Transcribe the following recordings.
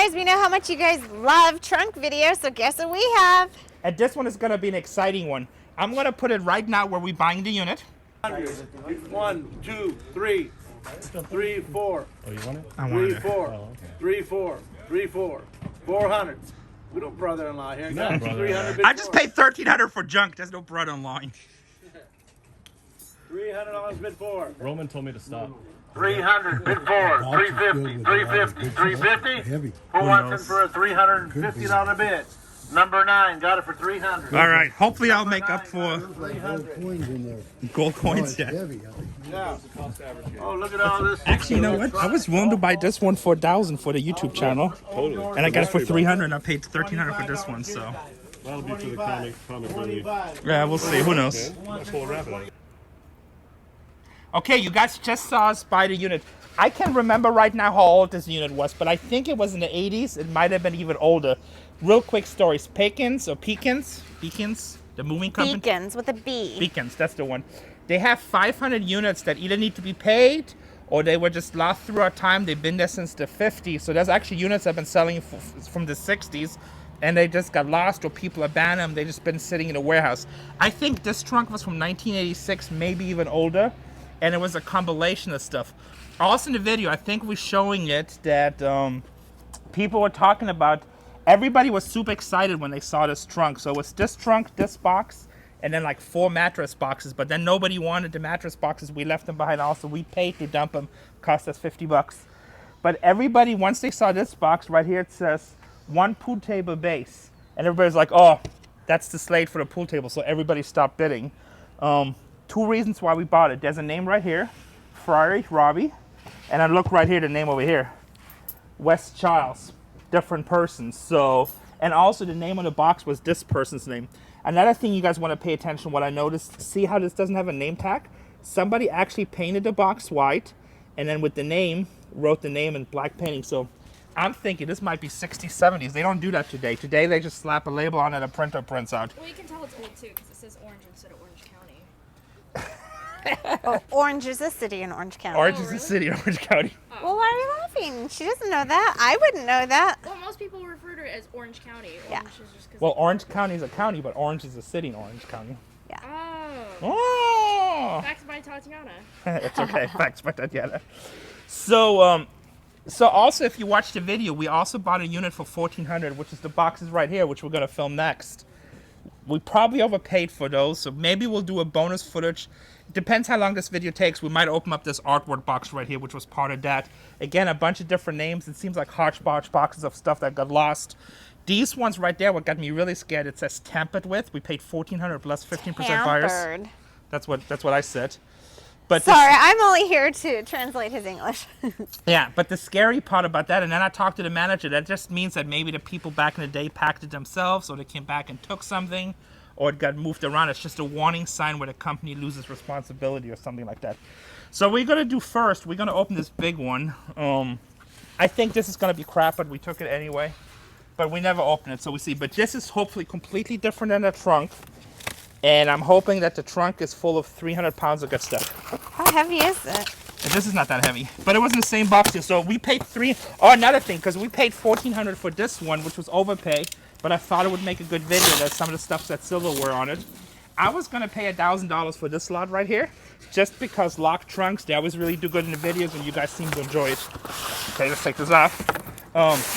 guys, we know how much you guys love trunk videos, so guess what we have? And this one is going to be an exciting one. I'm going to put it right now where we're buying the unit. 1, 2, 3, 3, 4. Oh, you want it? I want 3, it. 4. Oh, okay. 3, 4. 3, 4. 400. We don't brother-in-law here. No, brother-in-law. 300 I just paid $1,300 for junk. There's no brother online. $300 bid 4. Roman told me to stop. 300 bid 4. 350. 350. 350. Who wants it for a $350 bid? Number 9 got it for 300. All right. Hopefully I'll make up for Coins in there. gold Oh, coins. it's Yeah. heavy. Yeah. Oh, look at all this. Actually, you know what? I was willing to buy this one for $1,000 for the YouTube channel. Totally. And I got it for $300 and I paid $1,300 for this one, so. That'll be for the comic relief. Yeah, we'll see. Who knows? Let's pull a rabbit on it. Okay, you guys just saw us buy the unit. I can't remember right now how old this unit was, but I think it was in the 80s. It might have been even older. Real quick stories. Pekins, the moving company. Beacons with a B. Beacons, that's the one. They have 500 units that either need to be paid or they were just lost throughout time. They've been there since the 50s. So there's actually units that have been selling from the 60s and they just got lost or people abandoned them. They've just been sitting in a warehouse. I think this trunk was from 1986, maybe even older, and it was a compilation of stuff. Also in the video, I think we're showing it that people were talking about, everybody was super excited when they saw this trunk. So it was this trunk, this box, and then like 4 mattress boxes. But then nobody wanted the mattress boxes. We left them behind also. We paid to dump them. Cost us $50. But everybody, once they saw this box right here, it says 1 pool table base. And everybody's like, oh, that's the slate for the pool table. So everybody stopped bidding. 2 reasons why we bought it. There's a name right here, Friary, Robbie. And I look right here, the name over here, West Childs, different persons. So, and also the name on the box was this person's name. Another thing you guys want to pay attention, what I noticed, see how this doesn't have a name tag? Somebody actually painted the box white, and then with the name, wrote the name in black painting. So I'm thinking this might be 60s, 70s. They don't do that today. Today they just slap a label on it, a printer prints out. Well, you can tell it's old too because it says Orange instead of Orange County. Oh, Orange is a city in Orange County. Orange is really? the city of Orange County. Well, why are you laughing? She doesn't know that. I wouldn't know that. Well, most people refer to it as Orange County. Yeah. Orange is just 'cause Well, Orange County is a county, but Orange is a city in Orange County. Oh. Oh! Facts by Tatiana. It's okay. Facts by Tatiana. So, so also, if you watch the video, we also bought a unit for $1,400, which is the boxes right here, which we're gonna film next. We probably overpaid for those, so maybe we'll do a bonus footage. Depends how long this video takes. We might open up this artwork box right here, which was part of that. Again, a bunch of different names. It seems like hodgepodge boxes of stuff that got lost. These ones right there, what got me really scared, it says tampered with. We paid $1,400 plus 15% buyers. Tampered. That's what I said. But Sorry, I'm only here to translate his English. yeah, but the scary part about that, and then I talked to the manager, that just means that maybe the people back in the day packed it themselves, or they came back and took something, or it got moved around. It's just a warning sign where the company loses responsibility or something like that. So we're going to do first, we're going to open this big one. I think this is going to be crap, but we took it anyway. But we never open it, so we see. But this is hopefully completely different than the trunk. And I'm hoping that the trunk is full of 300 pounds of good stuff. How heavy is it? And this is not that heavy, but it was in the same box here. So we paid Oh, another thing, because we paid $1,400 for this one, which was overpay. But I thought it would make a good video. That some of the stuff that silverware on it. I was gonna pay $1,000 for this lot right here, just because lock trunks, they always really do good in the videos, and you guys seem to enjoy it. Okay, let's take this off.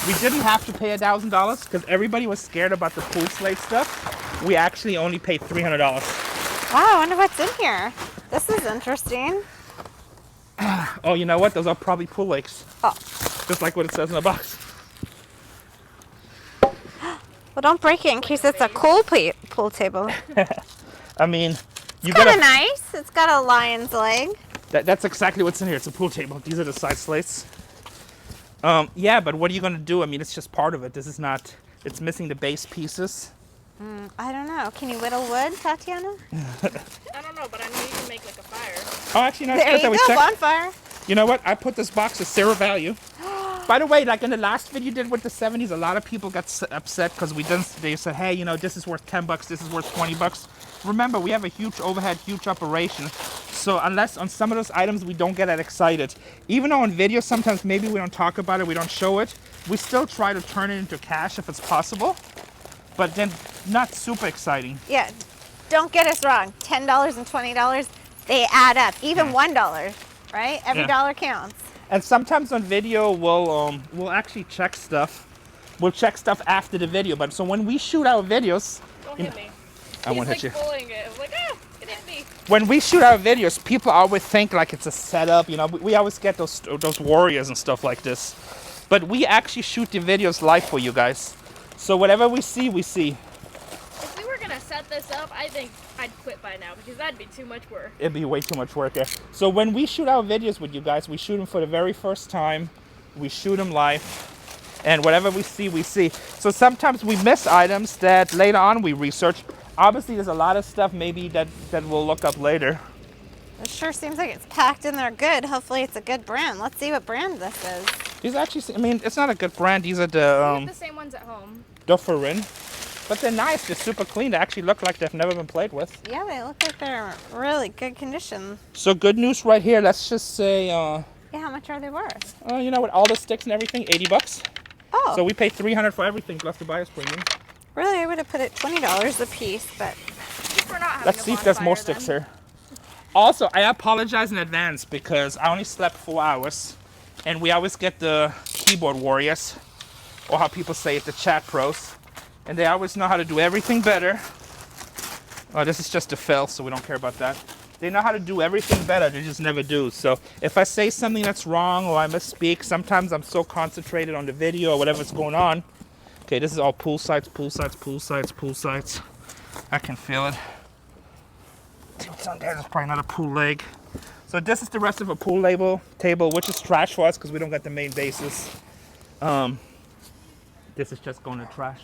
We didn't have to pay $1,000 because everybody was scared about the pool slate stuff. We actually only paid $300. Wow, I wonder what's in here. This is interesting. Oh, you know what? Those are probably pool lakes. Oh. Just like what it says in the box. Well, don't break it in case it's a cool pool table. I mean, you It's kind of gotta. nice. It's got a lion's leg. That's exactly what's in here. It's a pool table. These are the side slates. Yeah, but what are you gonna do? I mean, it's just part of it. This is not. It's missing the base pieces. I don't know. Can you whittle wood, Tatiana? I don't know, but I know you can make like a fire. Oh, actually, no, it's There good you that we go, checked. bonfire. You know what? I put this box as zero value. By the way, like in the last video you did with the 70s, a lot of people got upset because we didn't. They said, "Hey, you know, this is worth $10. This is worth $20." Remember, we have a huge overhead, huge operation. So unless on some of those items we don't get that excited, even though in videos sometimes maybe we don't talk about it, we don't show it. We still try to turn it into cash if it's possible, but then not super exciting. Yeah, don't get us wrong. $10 and $20, they add up. Even $1, right? Every dollar counts. And sometimes on video, we'll actually check stuff. We'll check stuff after the video. But so when we shoot our videos, Don't hit me. I won't hit you. He's like pulling it. I'm like, ah, it hit me. When we shoot our videos, people always think like it's a setup. You know, we always get those warriors and stuff like this. But we actually shoot the videos live for you guys. So whatever we see, we see. If we were gonna set this up, I think I'd quit by now because that'd be too much work. It'd be way too much work there. So when we shoot our videos with you guys, we shoot them for the very first time. We shoot them live. And whatever we see, we see. So sometimes we miss items that later on we research. Obviously, there's a lot of stuff maybe that we'll look up later. It sure seems like it's packed in there good. Hopefully it's a good brand. Let's see what brand this is. These actually, I mean, it's not a good brand. These are We the have the same ones at home. Dotson. But they're nice. They're super clean. They actually look like they've never been played with. Yeah, they look like they're really good condition. So good news right here. Let's just say, Yeah, how much are they worth? you know, with all the sticks and everything, $80. Oh, So we paid $300 for everything plus the buyer's premium. really? I would have put it $20 a piece, but If we're not having Let's a see if there's more bonfire, sticks then. here. Also, I apologize in advance because I only slept 4 hours. And we always get the keyboard warriors, or how people say it, the chat pros. And they always know how to do everything better. Oh, this is just a fail, so we don't care about that. They know how to do everything better, they just never do. So if I say something that's wrong or I misspeak, sometimes I'm so concentrated on the video or whatever's going on. Okay, this is all pool sites, pool sites, pool sites, pool sites. I can feel it. See what's on there? There's probably another pool leg. So this is the rest of a pool table, which is trash for us because we don't got the main bases. This is just going to trash.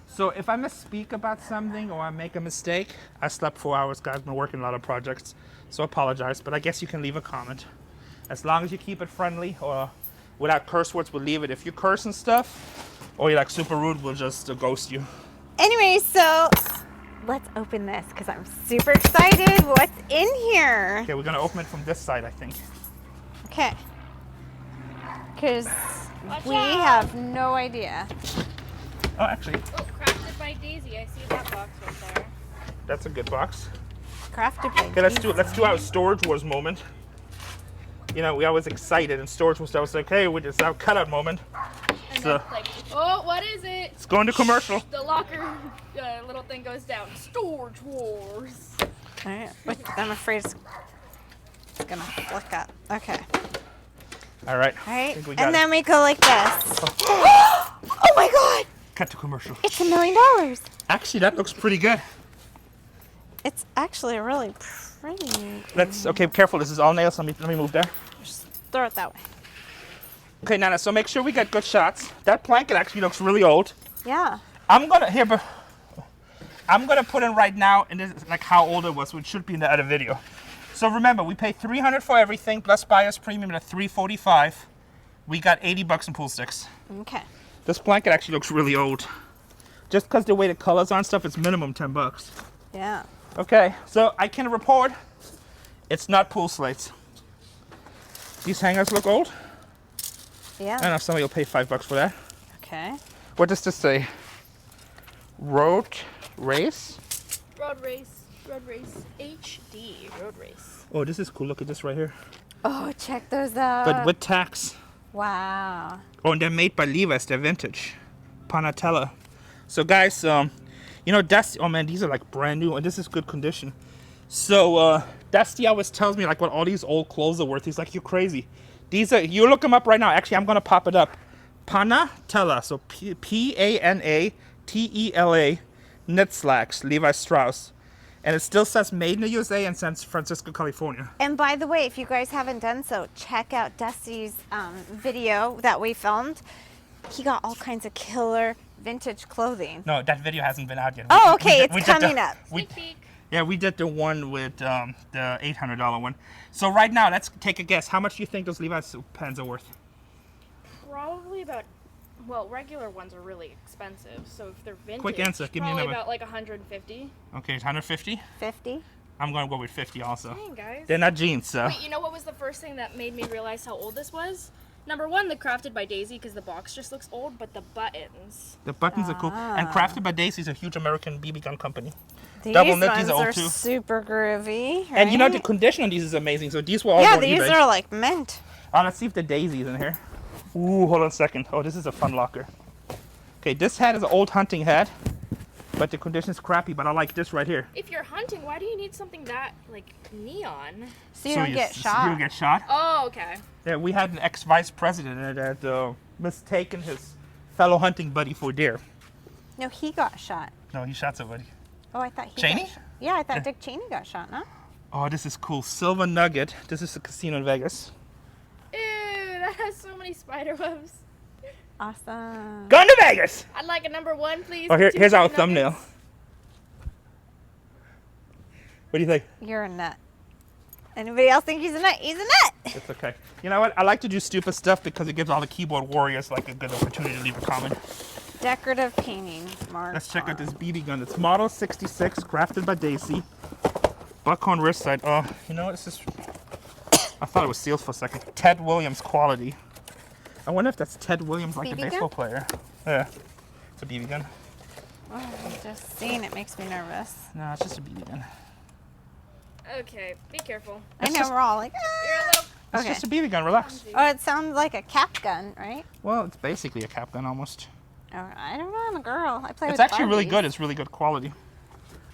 So if I misspeak about something or I make a mistake, I slept 4 hours, guys. I've been working a lot of projects, so I apologize. But I guess you can leave a comment. As long as you keep it friendly or without curse words, we'll leave it. If you curse and stuff or you're like super rude, we'll just ghost you. anyway, so let's open this because I'm super excited. What's in here? Okay, we're going to open it from this side, I think. Okay. Because Watch we out. have no idea. Oh, actually, Oh, crafted by Daisy. I see that box right there. that's a good box. Crafted by Okay, let's do it. Let's do our storage wars moment. You know, we always excited in storage wars. I was like, hey, it's our cutout moment. And So- then, like, oh, what is it? It's going to commercial. The locker little thing goes down. Storage Wars. All right. Wait, I'm afraid it's gonna flick up. Okay. All right. All right. think we got And it. then we go like this. Oh my God! Cut to commercial. It's $1 million. Actually, that looks pretty good. It's actually really pretty. Okay, careful. This is all nails. Let me move there. Just throw it that way. Okay, Nana. So make sure we get good shots. That blanket actually looks really old. Yeah. I'm gonna put in right now, and this is like how old it was, which should be in the other video. So remember, we paid $300 for everything plus buyer's premium at $345. We got $80 in pool sticks. Okay. This blanket actually looks really old. Just because the way the colors are and stuff, it's minimum $10. Yeah. Okay, so I can report it's not pool slates. These hangers look old. I don't Yeah. know if somebody will pay $5 for that. Okay. What does this say? Road race? Road Race. Road Race. HD. Road Race. Oh, this is cool. Look at this right here. Oh, check those out. But with tax. Wow. Oh, and they're made by Levi's. They're vintage. Panatella. So, guys, you know, Dusty. Oh, man, these are like brand new. And this is good condition. So, Dusty always tells me, like, what all these old clothes are worth. He's like, you're crazy. These are, you look them up right now. Actually, I'm going to pop it up. Panatella. So, Panatella. Knit slacks. Levi Strauss. And it still says made in the USA and San Francisco, California. And by the way, if you guys haven't done so, check out Dusty's video that we filmed. He got all kinds of killer vintage clothing. No, that video hasn't been out yet. Oh, okay, it's did coming up. Sneak peek. Yeah, we did the one with the $800 one. So right now, let's take a guess. How much do you think those Levi's pants are worth? Probably about. Well, regular ones are really expensive, so if they're vintage, Quick answer, give me a probably number. about like 150. Okay, 150. 50? I'm gonna go with 50 also. Dang, guys. They're not jeans, so. Wait, you know what was the first thing that made me realize how old this was? Number one, the Crafted by Daisy because the box just looks old, but the buttons. The buttons are cool. And Crafted by Daisy is a huge American BB gun company. These Double knit, ones these are old are too. super groovy. And you know, the right? condition on these is amazing. So these were all Yeah, on these eBay. are like mint. Oh, let's see if the Daisy's in here. Ooh, hold on a second. Oh, this is a fun locker. Okay, this hat is an old hunting hat, but the condition is crappy, but I like this right here. If you're hunting, why do you need something that, like, neon? So you don't get shot. Oh, You don't get shot. okay. Yeah, we had an ex-vice president that had mistaken his fellow hunting buddy for deer. No, he got shot. No, he shot somebody. Oh, I thought he Cheney? got shot. Yeah, I thought Dick Cheney got shot, no? Oh, this is cool. Silver Nugget. This is a casino in Vegas. Ew, that has so many spider webs. Awesome. Going to Vegas! I'd like a number one, please. Oh, with 2 here's our chicken thumbnail. nuggets. What do you think? You're a nut. Anybody else think he's a nut? He's a nut. It's okay. You know what? I like to do stupid stuff because it gives all the keyboard warriors like a good opportunity to leave a comment. Decorative painting. Mark. Let's check out this BB gun. It's Model 66, crafted by Daisy. Buckhorn wrist sight. Oh, you know what? This is. I thought it was sealed for a second. Ted Williams quality. I wonder if that's Ted Williams, like BB a gun? baseball player. Yeah, it's a BB gun. Oh, just seeing it makes me nervous. No, it's just a BB gun. Okay, be careful. I know just- we're all like, You're a ah. little. It's Okay. just a BB gun. Relax. Oh, it sounds like a cap gun, right? Well, it's basically a cap gun almost. Oh, I don't know. I'm a girl. I play with It's actually really Barbies. good. It's really good quality.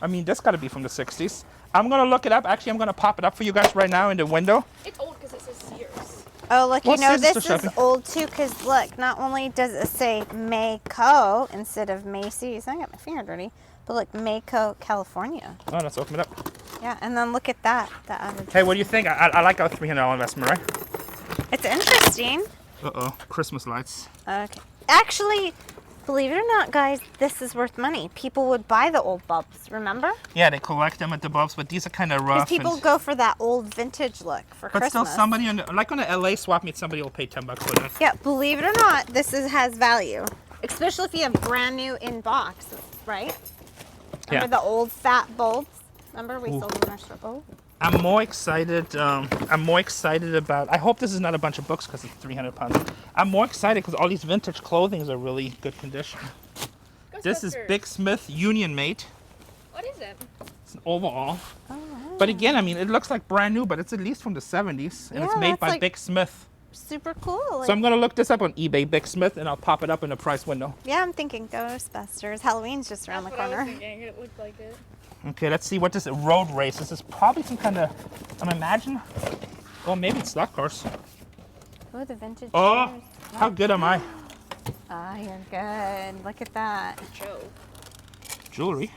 I mean, this got to be from the 60s. I'm gonna look it up. Actually, I'm gonna pop it up for you guys right now in the window. It's old because it says Sears. Oh, look, Well, you know, Sid is this still is shopping. old too, because look, not only does it say Mayco instead of Macy's, I got my finger dirty, but look, Mayco, California. Oh, let's open it up. Yeah, and then look at that. The other. Hey, what do you think? I like our $300 investment, right? It's interesting. Uh-oh, Christmas lights. Okay. Actually, believe it or not, guys, this is worth money. People would buy the old bulbs, remember? Yeah, they collect them at the bulbs, but these are kind of Because rough. people and- go for that old vintage look for but Christmas. still, somebody on the, like on the LA swap meet, somebody will pay $10 for that. Yeah, believe it or not, this has value. Especially if you have brand new in box, right? Remember the old fat bulbs? Remember we sold them in our store? Oh. I'm more excited. I'm more excited about. I hope this is not a bunch of books because it's 300 pounds. I'm more excited because all these vintage clothing are really good condition. This is Ghostbusters. Big Smith Union Mate. What is it? It's an overall. But again, I mean, it looks like brand new, but it's at least from the 70s, and it's Yeah, made that's by like- Big Smith. Super cool. So I'm gonna look this up on eBay, Big Smith, and I'll pop it up in the price window. Yeah, I'm thinking Ghostbusters. Halloween's just around That's the what I was corner. thinking. It looked like it. Okay, let's see what this is. Road race. This is probably some kind of. I'm imagine. Oh, maybe it's slot cars. Oh, the vintage Oh, chairs. how good am I? Ah, you're good. Look at that. Joe. Jewelry.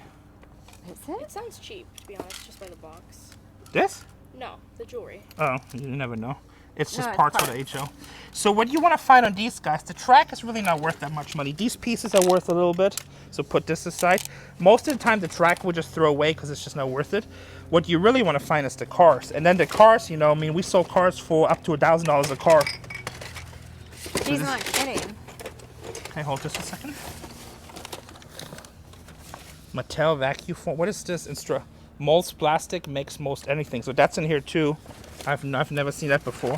Is It it? sounds cheap, to be honest, just by the box. This? No, the jewelry. Oh, you never know. It's just No, it's parts for the HO. So what you want to find on these guys, the track is really not worth that much money. These pieces are worth a little bit, so put this aside. Most of the time the track we'll just throw away because it's just not worth it. What you really want to find is the cars. And then the cars, you know, I mean, we sold cars for up to $1,000 a car. He's not kidding. Okay, hold just a second. Mattel vacuum foam. What is this? Molds plastic makes most anything. So that's in here too. I've never seen that before.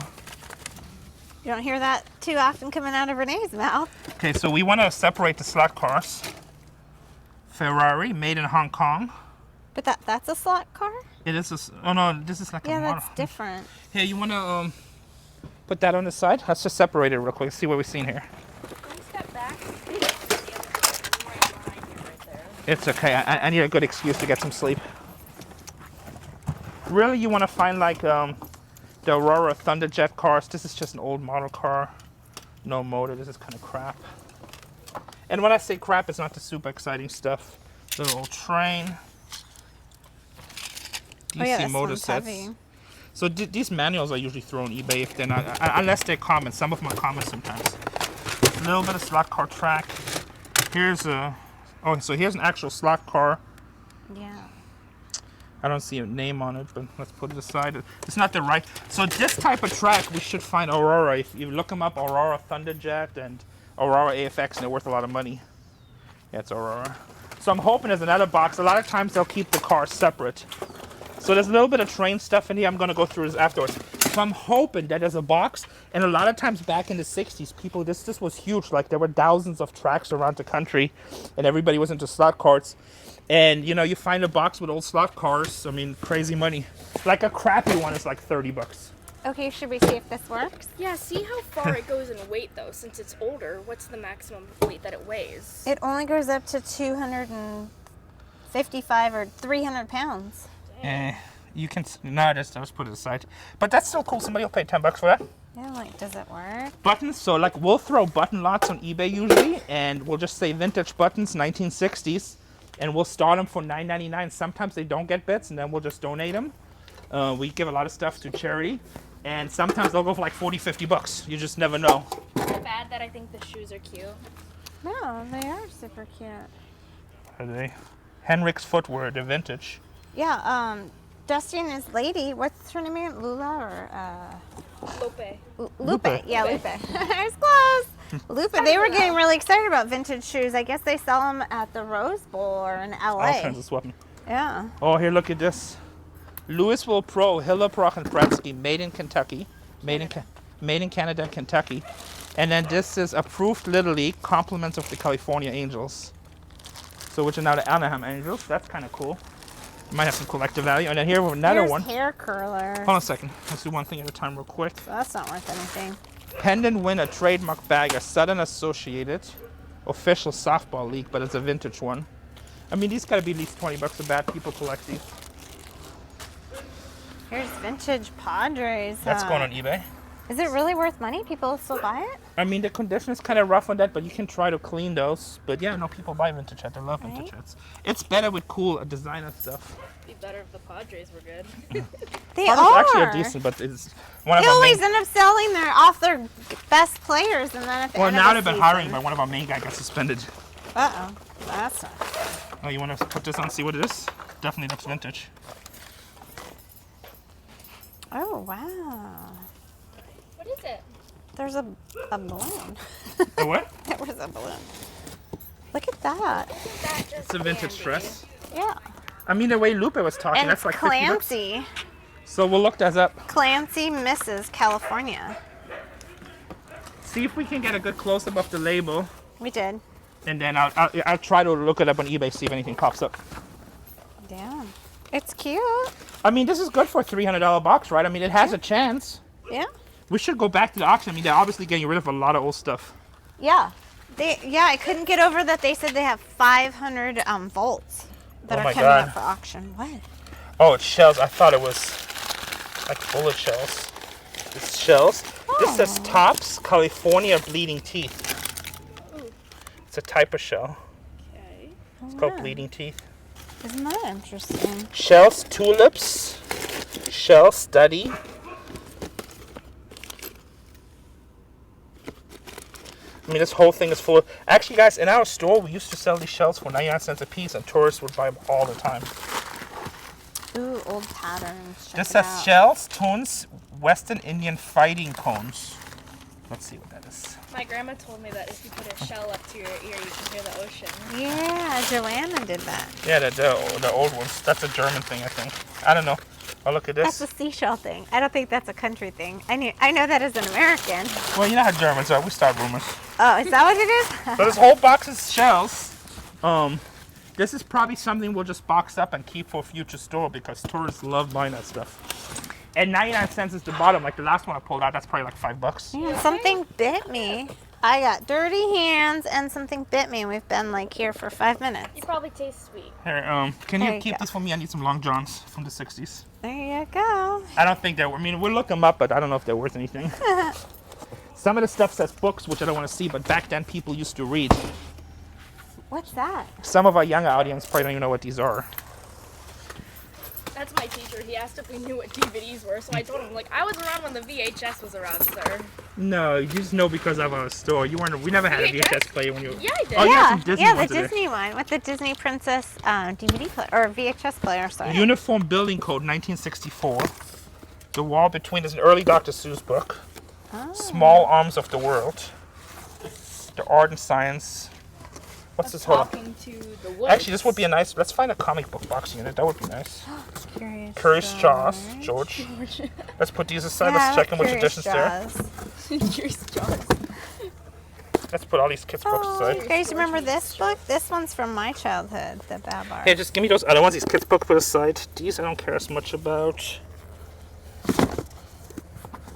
You don't hear that too often coming out of Renee's mouth. Okay, so we want to separate the slot cars. Ferrari, made in Hong Kong. But that's a slot car? It is. Oh no, this is like Yeah, a model. that's different. Here, you want to put that on the side? Let's just separate it real quick. See what we've seen here. One step back. It's okay. I need a good excuse to get some sleep. Really, you want to find like the Aurora Thunderjet cars. This is just an old model car. No motor. This is kind of crap. And when I say crap, it's not the super exciting stuff. Little old train. DC Oh yeah, this motor one's sets. heavy. So these manuals are usually thrown on eBay if they're not, unless they're common. Some of them are common sometimes. A little bit of slot car track. Here's a, oh, so here's an actual slot car. Yeah. I don't see a name on it, but let's put it aside. It's not the right. So this type of track, we should find Aurora. If you look them up, Aurora Thunderjet and Aurora AFX, and they're worth a lot of money. Yeah, it's Aurora. So I'm hoping there's another box. A lot of times they'll keep the cars separate. So there's a little bit of train stuff in here. I'm going to go through this afterwards. So I'm hoping that there's a box. And a lot of times back in the 60s, people, this was huge. Like there were thousands of tracks around the country and everybody was into slot carts. And, you know, you find a box with old slot cars. I mean, crazy money. Like a crappy one is like $30. Okay, should we see if this works? Yeah, see how far it goes in weight though. Since it's older, what's the maximum weight that it weighs? It only goes up to 255 or 300 pounds. You can, no, let's put it aside. But that's still cool. Somebody will pay $10 for that. Yeah, like, does it work? Buttons, so like we'll throw button lots on eBay usually, and we'll just say vintage buttons, 1960s, and we'll start them for $9.99. Sometimes they don't get bits, and then we'll just donate them. We give a lot of stuff to charity, and sometimes they'll go for like $40-50. You just never know. Is it bad that I think the shoes are cute? No, they are super cute. Are they? Henrik's Footwear, the vintage. Yeah, Dusty and his lady, what's her name again? Lula or Lope. Lupe. Yeah, Lupe. I was close. Lupe, they were getting really excited about vintage shoes. I guess they sell them at the Rose Bowl or in LA. All kinds of swapping. Yeah. Oh, here, look at this. Louisville Pro, Hillebrock and Pretsky, made in Kentucky. Made in Canada, Kentucky. And then this is approved Little League, compliments of the California Angels. So which are now the Anaheim Angels. That's kind of cool. Might have some collective value. And then here we have another Here's one. hair curler. Hold on a second. Let's do one thing at a time real quick. So that's not worth anything. Pendant winner trademark bag, a Southern Associated official softball league, but it's a vintage one. I mean, these gotta be at least $20 a bat. People collect these. Here's vintage Padres. That's going on eBay. Is it really worth money? People still buy it? I mean, the condition is kind of rough on that, but you can try to clean those. But yeah, no, people buy vintage hats. They love vintage hats. It's better with cool designer stuff. It'd be better if the Padres were good. They Padres are. actually are decent, but it's one of They our always main... end up selling off their best players, and then at the Well, end now of they've the been season. hiring, but one of our main guys got suspended. Uh-oh. That's not. Oh, you want to put this on and see what it is? Definitely looks vintage. Oh, wow. What is it? There's a balloon. A what? There was a balloon. Look at that. Isn't that just It's a vintage candy? dress. Yeah. I mean, the way Lupe was talking, And that's like $50. Clancy. So we'll look that up. Clancy Mrs. California. See if we can get a good close-up of the label. We did. And then I'll try to look it up on eBay, see if anything pops up. Damn. It's cute. I mean, this is good for a $300 box, right? I mean, it has a chance. Yeah. We should go back to the auction. I mean, they're obviously getting rid of a lot of old stuff. Yeah. I couldn't get over that they said they have 500 volts that Oh are my coming God. up for auction. What? Oh, it's shells. I thought it was like bullet shells. It's shells. This says Tops California Bleeding Teeth. Ooh. It's a type of shell. Okay. It's called Bleeding Teeth. Isn't that interesting? Shells Tulips. Shell Study. I mean, this whole thing is full of... Actually, guys, in our store, we used to sell these shells for 99 cents a piece, and tourists would buy them all the time. Ooh, old patterns. Check This it says out. shells, tunes, Western Indian fighting cones. Let's see what that is. My grandma told me that if you put a shell up to your ear, you can hear the ocean. Yeah, Joanna did that. Yeah, the old ones. That's a German thing, I think. I don't know. Oh, look at That's this. a seashell thing. I don't think that's a country thing. I know that as an American. Well, you know how Germans are. We start rumors. Oh, is that what it is? So this whole box is shells. This is probably something we'll just box up and keep for a future store because tourists love buying that stuff. And 99 cents is the bottom. Like the last one I pulled out, that's probably like $5. Yeah, something bit me. I got dirty hands and something bit me. We've been like here for 5 minutes. You probably taste sweet. Here, can There you you keep go. this for me? I need some long johns from the 60s. There you go. I don't think they're, I mean, we'll look them up, but I don't know if they're worth anything. Some of the stuff says books, which I don't want to see, but back then people used to read. What's that? Some of our younger audience probably don't even know what these are. That's my teacher. He asked if we knew what DVDs were, so I told him, like, I was around when the VHS was around, sir. No, you just know because of our store. You weren't. We never had a VHS? VHS player when you. Yeah, I did. Oh, you had some Disney yeah, the ones in there. Disney one with the Disney Princess DVD player or VHS player. Sorry. Uniform Building Code, 1964. The Wall Between is an early Dr. Seuss book. Oh. Small Arms of the World. The Art and Science What's this? Hold on. Talking to the woods. Actually, this would be a nice. Let's find a comic book box unit. That would be nice. Curious George. Let's put these aside. Let's check in which editions there. Curious Jaws. Let's put all these kids' books aside. You guys remember this book? This one's from my childhood, the Babar. Hey, just give me those other ones. These kids' books put aside. These I don't care as much about.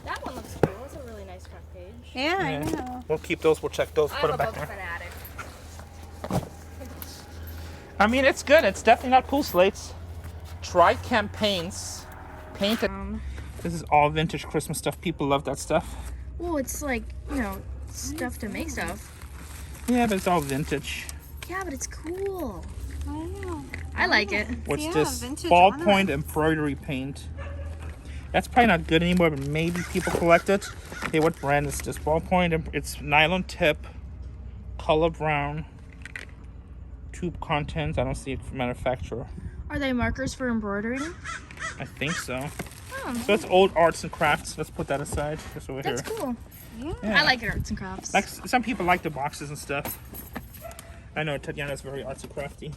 That one looks cool. It's a really nice front page. Yeah, I know. We'll keep those. We'll check those. Put I'm them a back book there. fanatic. I mean, it's good. It's definitely not pool slates. Try campaigns. Painted. This is all vintage Christmas stuff. People love that stuff. Well, it's like, you know, stuff to make stuff. Yeah, but it's all vintage. Yeah, but it's cool. I know. I like it. What's Yeah, this? vintage Ballpoint ornament. embroidery paint. That's probably not good anymore, but maybe people collect it. Hey, what brand is this? Ballpoint. It's nylon tip, color brown, tube contents. I don't see it from manufacturer. Are they markers for embroidering? I think so. Oh, So it's old arts and crafts. Let's put that aside. Just over that's here. cool. Yeah. I like arts and crafts. Like some people like the boxes and stuff. I know Tatiana's very artsy crafty.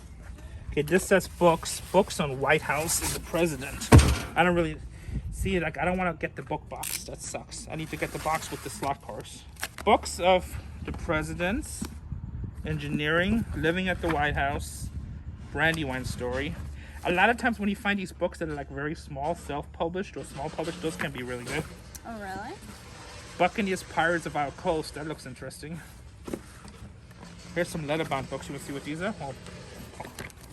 Okay, this says books. Books on White House and the president. I don't really see it. Like I don't want to get the book box. That sucks. I need to get the box with the slot cars. Books of the presidents, engineering, living at the White House, Brandywine story. A lot of times when you find these books that are like very small, self-published or small published, those can be really good. Oh, really? Buccaneers Pirates of Our Coast. That looks interesting. Here's some letterbound books. You want to see what these are? Oh,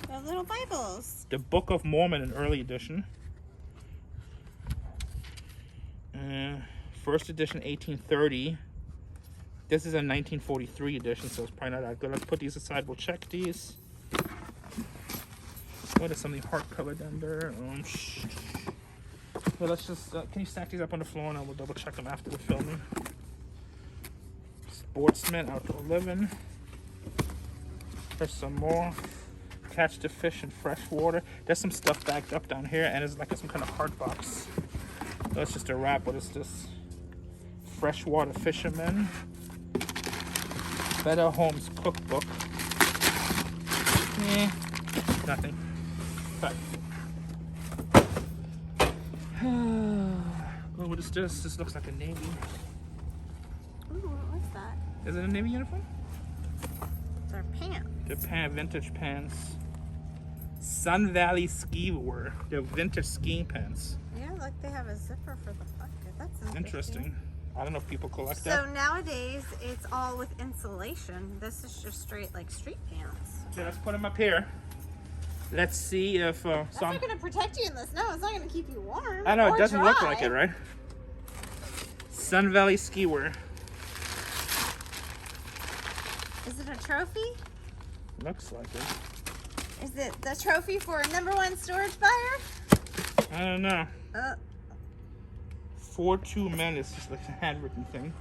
The little Bibles. the Book of Mormon, an early edition. First edition, 1830. This is a 1943 edition, so it's probably not that good. Let's put these aside. We'll check these. What is something hardcover down there? Well, let's just, can you stack these up on the floor and I will double check them after the filming. Sportsman, Outdoor Living. There's some more. Catch the Fish in Fresh Water. There's some stuff backed up down here and it's like some kind of hard box. That's just a wrap. What is this? Freshwater Fisherman. Better Homes Cookbook. Nothing. But oh, what is this? This looks like a Navy. Ooh, what was that? Is it a Navy uniform? They're pants. They're vintage pants. Sun Valley Ski Wear. They're vintage skiing pants. Yeah, like they have a zipper for the pocket. That's Interesting. I don't know if people collect So that. nowadays, it's all with insulation. This is just straight, like, street pants. Okay, let's put them up here. Let's see if That's some. not going to protect you in the snow. It's not going to keep you warm. I know or it doesn't look dry. like it, right? Sun Valley Ski Wear. Is it a trophy? Looks like it. Is it the trophy for #1 storage buyer? I don't know. 4-2 Men is just like a handwritten thing.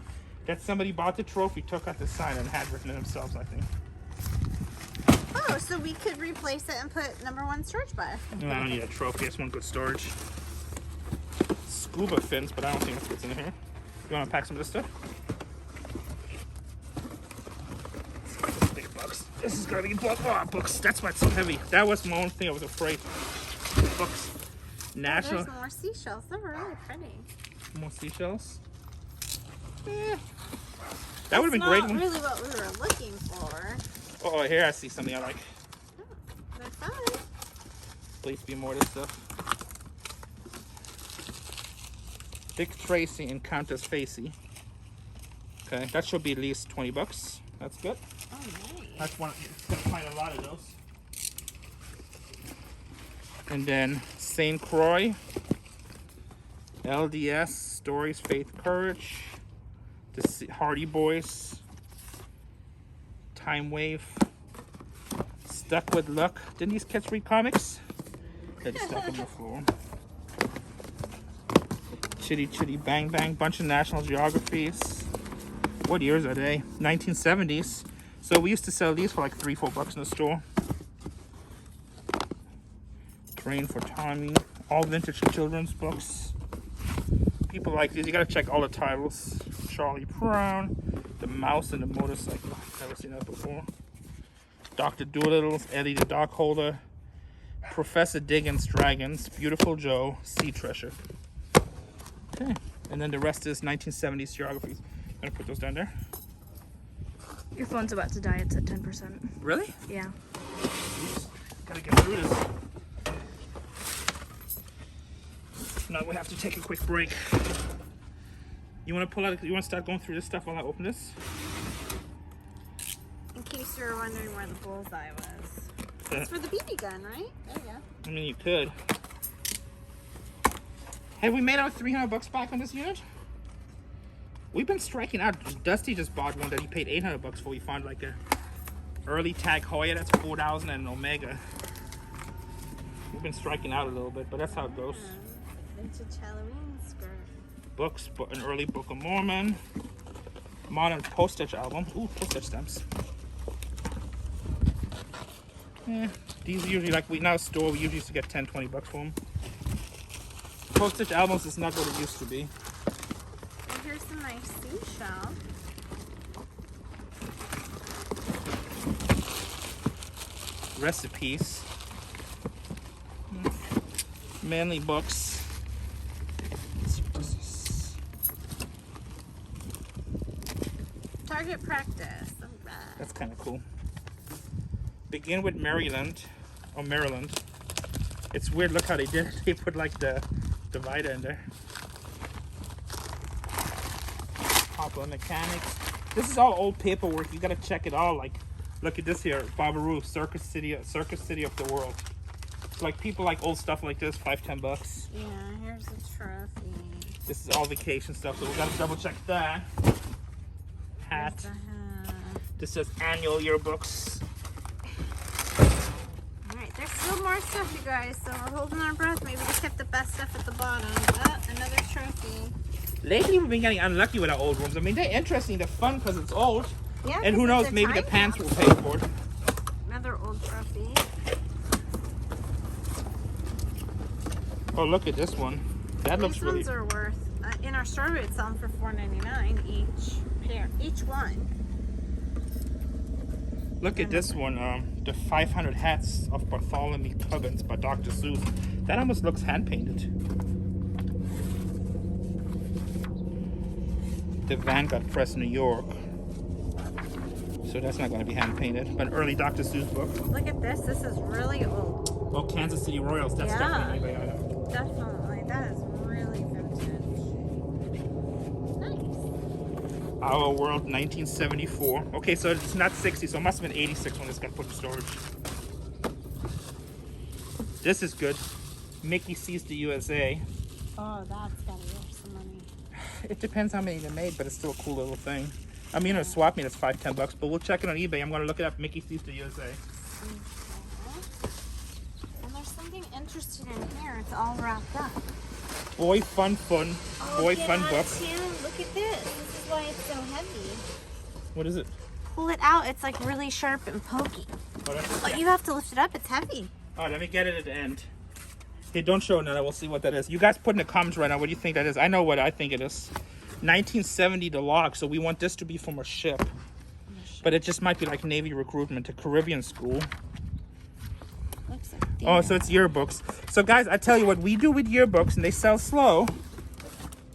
That somebody bought the trophy, took out the sign, and handwritten it themselves, I think. Oh, so we could replace it and put #1 storage buyer. No, I don't need a trophy. It's one good storage. Scuba fins, but I don't think that's what's in here. You want to pack some of this stuff? This big box. This is gonna be books. That's why it's so heavy. That was my own thing. I was afraid. Books. National. There's more seashells. They're really pretty. More seashells. That would have been great. Not really what we were looking for. Oh, here I see something I like. They're fun. Please be more of this stuff. Dick Tracy and Countess Facey. Okay, that should be at least $20. That's good. Oh, nice. That's one. You're gonna find a lot of those. And then St. Croix, LDS, Stories, Faith, Courage, the Hardy Boys, Time Wave, Stuck with Luck. Didn't these kids read comics? They're just stuck on the floor. Chitty Chitty Bang Bang, bunch of National Geographies. What years are they? 1970s. So we used to sell these for like $3-4 in the store. Train for Tommy. All vintage children's books. People like these. You gotta check all the titles. Charlie Brown. The Mouse and the Motorcycle. Never seen that before. Dr. Doolittle's Eddie the Dog Holder, Professor Diggins Dragons, Beautiful Joe, Sea Treasure. Okay, and then the rest is 1970s geographies. I'm gonna put those down there. Your phone's about to die. It's at 10%. Really? Yeah. Oops. Gotta get through this. Now we have to take a quick break. You wanna pull out? You wanna start going through this stuff while I open this? In case you were wondering where the bullseye was. It's for the BB gun, right? There you go. I mean, you could. Have we made our $300 back on this unit? We've been striking out. Dusty just bought one that he paid $800 for. We found like a early tag Hoya that's 4,000 and an Omega. We've been striking out a little bit, but that's how it goes. Vintage Halloween skirt. Books, an early Book of Mormon, modern postage album. Ooh, postage stamps. Yeah, these usually, like we now store, we usually used to get $10-20 for them. Postage albums is not what it used to be. And here's some nice seashell. Recipes. Manly books. Let's see what this is. Target practice. All right. That's kind of cool. Begin with Maryland. Oh, Maryland. It's weird. Look how they did it. They put like the divider in there. Popular Mechanics. This is all old paperwork. You gotta check it all. Like, look at this here. Babaru, Circus City of the World. So like people like old stuff like this, $5-10. Yeah, here's a trophy. This is all vacation stuff, so we gotta double check that. Hat. Here's the hat. This says annual yearbooks. Alright, there's still more stuff, you guys, so we're holding our breath. Maybe they kept the best stuff at the bottom. Another trophy. Lately, we've been getting unlucky with our old rooms. I mean, they're interesting, they're fun because it's old. Yeah, And who because knows, it's a maybe the time pants will capsule. pay for it. Another old trophy. Oh, look at this one. That looks These really... ones are worth, in our store, we'd sell them for $4.99 each pair, each one. Look at this one, the 500 Hats of Bartholomew Cubbins by Dr. Seuss. That almost looks hand-painted. The Vanguard Press, New York. So that's not going to be hand-painted, but an early Dr. Seuss book. Look at this. This is really old. Oh, Kansas City Royals. That's definitely an eBay item. Definitely. That is really vintage. Nice. Our World, 1974. Okay, so it's not 60, so it must have been 86 when this got put in storage. This is good. Mickey Sees the USA. Oh, that's gotta be worth some money. It depends how many they made, but it's still a cool little thing. I mean, a swap meet is $5-10, but we'll check it on eBay. I'm gonna look it up. Mickey Sees the USA. And there's something interesting in here. It's all wrapped up. Boy Fun Fun. Boy Fun book. Look at this. This is why it's so heavy. What is it? Pull it out. It's like really sharp and pokey. Oh, that's But you have to lift it up. It's heavy. All right, let me get it at the end. Hey, don't show it now. We'll see what that is. You guys put in the comments right now what do you think that is. I know what I think it is. 1970 the log, so we want this to be from a ship. But it just might be like Navy recruitment to Caribbean school. Looks like Oh, so it's yearbooks. So guys, I tell you what we do with yearbooks, and they sell slow.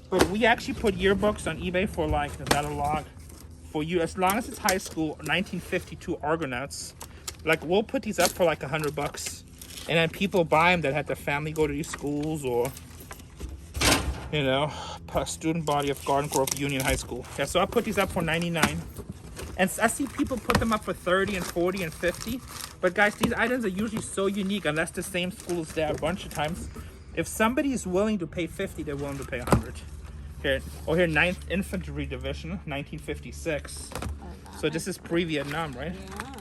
But we actually put yearbooks on eBay for like, is that a log? For you, as long as it's high school, 1952 Argonauts. Like we'll put these up for like $100. And then people buy them that had their family go to these schools or, you know, student body of Garden Grove Union High School. Yeah, so I put these up for $99. And I see people put them up for $30 and $40 and $50. But guys, these items are usually so unique unless the same school is there a bunch of times. If somebody is willing to pay $50, they're willing to pay $100. Here, oh here, 9th Infantry Division, 1956. So this is pre-Vietnam, right? Yeah.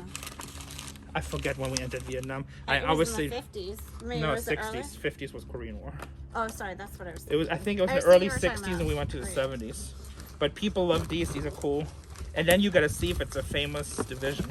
I forget when we entered Vietnam. I I was obviously in the 50s. Maybe no was it earlier? 60s. 50s was Korean War. Oh, sorry, that's what I was It was. I think it was I the was thinking early you were talking 60s, and about we went to the Korea. 70s. But people love these. These are cool. And then you got to see if it's a famous division.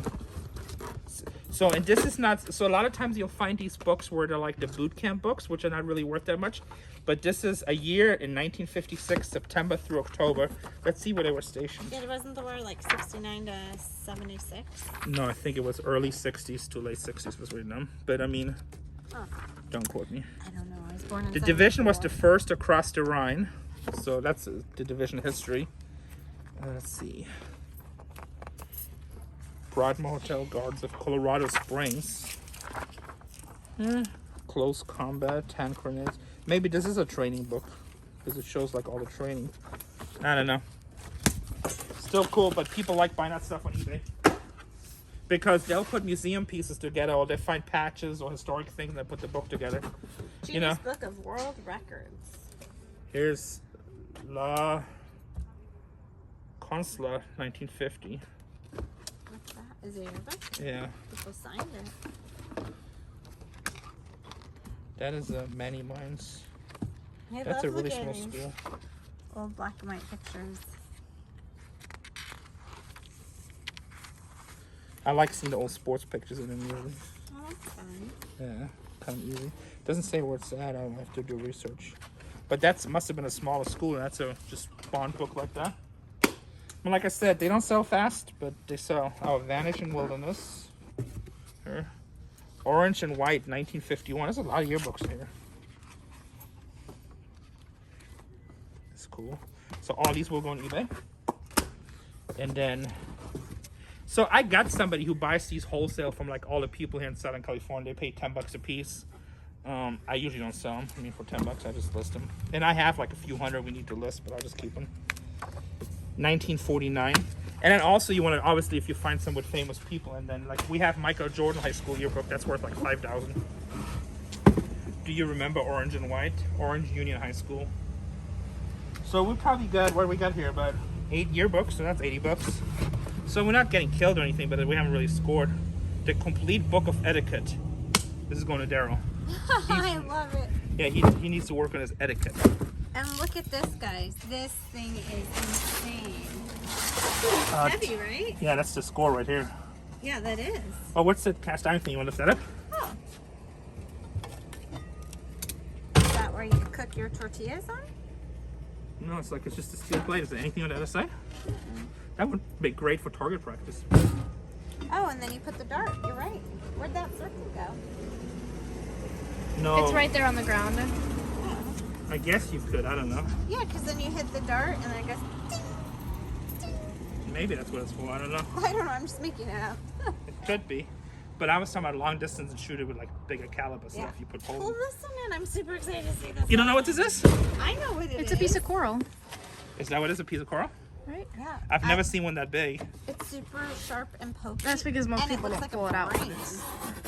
So, and this is not, so a lot of times you'll find these books where they're like the boot camp books, which are not really worth that much. But this is a year in 1956, September through October. Let's see where they were stationed. Yeah, wasn't the war like 69 to 76? No, I think it was early 60s to late 60s was written down. But I mean, don't quote me. I don't know. I was born in The division was 74. the first across the Rhine. So that's the division history. Let's see. Broadmoor Hotel Guards of Colorado Springs. Close combat, hand grenades. Maybe this is a training book because it shows like all the training. I don't know. Still cool, but people like buying that stuff on eBay because they'll put museum pieces together, or they find patches or historic things and they put the book together. You know. Book of World Records. Here's La Consular, 1950. What's that? Is it your book? Yeah. People signed it. That is Many Mines. I That's a love really looking small at these school. old black and white pictures. I like seeing the old sports pictures in the movie. Oh, that's fun. Yeah, kind of easy. Doesn't say where it's at. I'll have to do research. But that must have been a smaller school, and that's a just bond book like that. But like I said, they don't sell fast, but they sell. Oh, Vanish in Wilderness. Here. Orange and White, 1951. There's a lot of yearbooks here. It's cool. So all these will go on eBay. And then, so I got somebody who buys these wholesale from like all the people here in Southern California. They pay $10 a piece. I usually don't sell them. I mean, for $10, I just list them. And I have like a few hundred we need to list, but I'll just keep them. 1949. And then also you want to, obviously, if you find some with famous people, and then like we have Michael Jordan High School yearbook that's worth like $5,000. Do you remember Orange and White? Orange Union High School. So we probably got, what do we got here? About 8 yearbooks, so that's $80. So we're not getting killed or anything, but we haven't really scored. The Complete Book of Etiquette. This is going to Darrell. I love it. Yeah, he needs to work on his etiquette. And look at this, guys. This thing is insane. It's heavy, right? Yeah, that's the score right here. Yeah, that is. Oh, what's the cast iron thing? You want to lift that up? Oh. Is that where you cook your tortillas on? No, it's like it's just a steel plate. Is there anything on the other side? That would be great for target practice. Oh, and then you put the dart. You're right. Where'd that circle go? No. It's right there on the ground. I guess you could. I don't know. Yeah, because then you hit the dart and then it goes. Maybe that's what it's for. I don't know. I don't know. I'm just making it up. It could be. But I was talking about long distance and shoot it with like bigger caliber stuff. You put Pull holes. this one in. I'm super excited to see this. You don't know what this is? I know what it is. It's a piece of coral, Is that what it is? A piece of coral? right? Yeah. I've never seen one that big. It's super sharp and pokey. That's because most and people it don't looks pull like it a out when brain. it's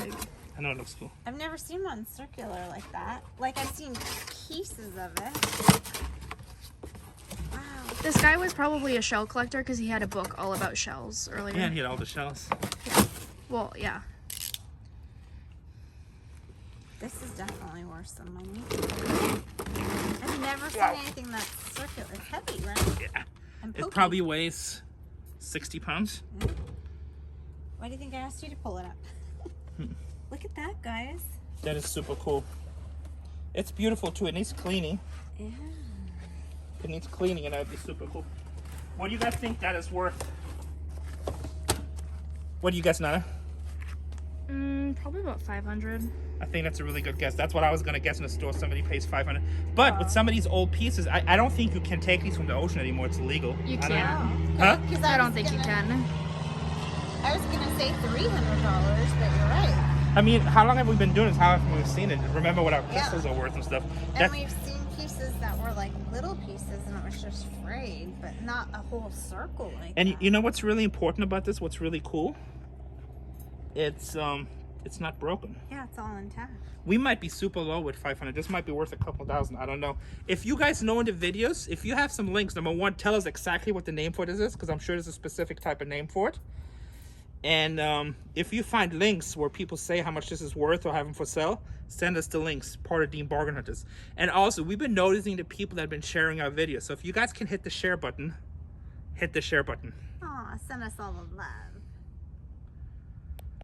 big. I know it looks cool. I've never seen one circular like that. Like I've seen pieces of it. Wow. This guy was probably a shell collector because he had a book all about shells earlier. Yeah, he had all the shells. Well, yeah. This is definitely worth some money. I've never seen anything that's circular. It's heavy, right? Yeah. And It pokey. probably weighs 60 pounds. Why do you think I asked you to pull it up? Look at that, guys. That is super cool. It's beautiful too. It needs cleaning. Yeah. It needs cleaning, and that'd be super cool. What do you guys think that is worth? What do you guess, Nana? Probably about 500. I think that's a really good guess. That's what I was gonna guess in a store. Somebody pays 500. But with some of these old pieces, I don't think you can take these from the ocean anymore. It's illegal. You I don't can't. know. Huh? 'Cause I don't was think you gonna- can. I was gonna say $300, but you're right. I mean, how long have we been doing this? How often we've seen it? Remember what our Yeah. pistols are worth and stuff. And That, we've seen pieces that were like little pieces, and it was just frayed, but not a whole circle like and that. you know what's really important about this? What's really cool? It's not broken. Yeah, it's all intact. We might be super low with 500. This might be worth a couple thousand. I don't know. If you guys know in the videos, if you have some links, number one, tell us exactly what the name for this is, because I'm sure there's a specific type of name for it. And if you find links where people say how much this is worth or have them for sale, send us the links, part of Dean Bargain Hunters. And also, we've been noticing the people that have been sharing our videos. So if you guys can hit the share button, hit the share button. Aw, send us all the love.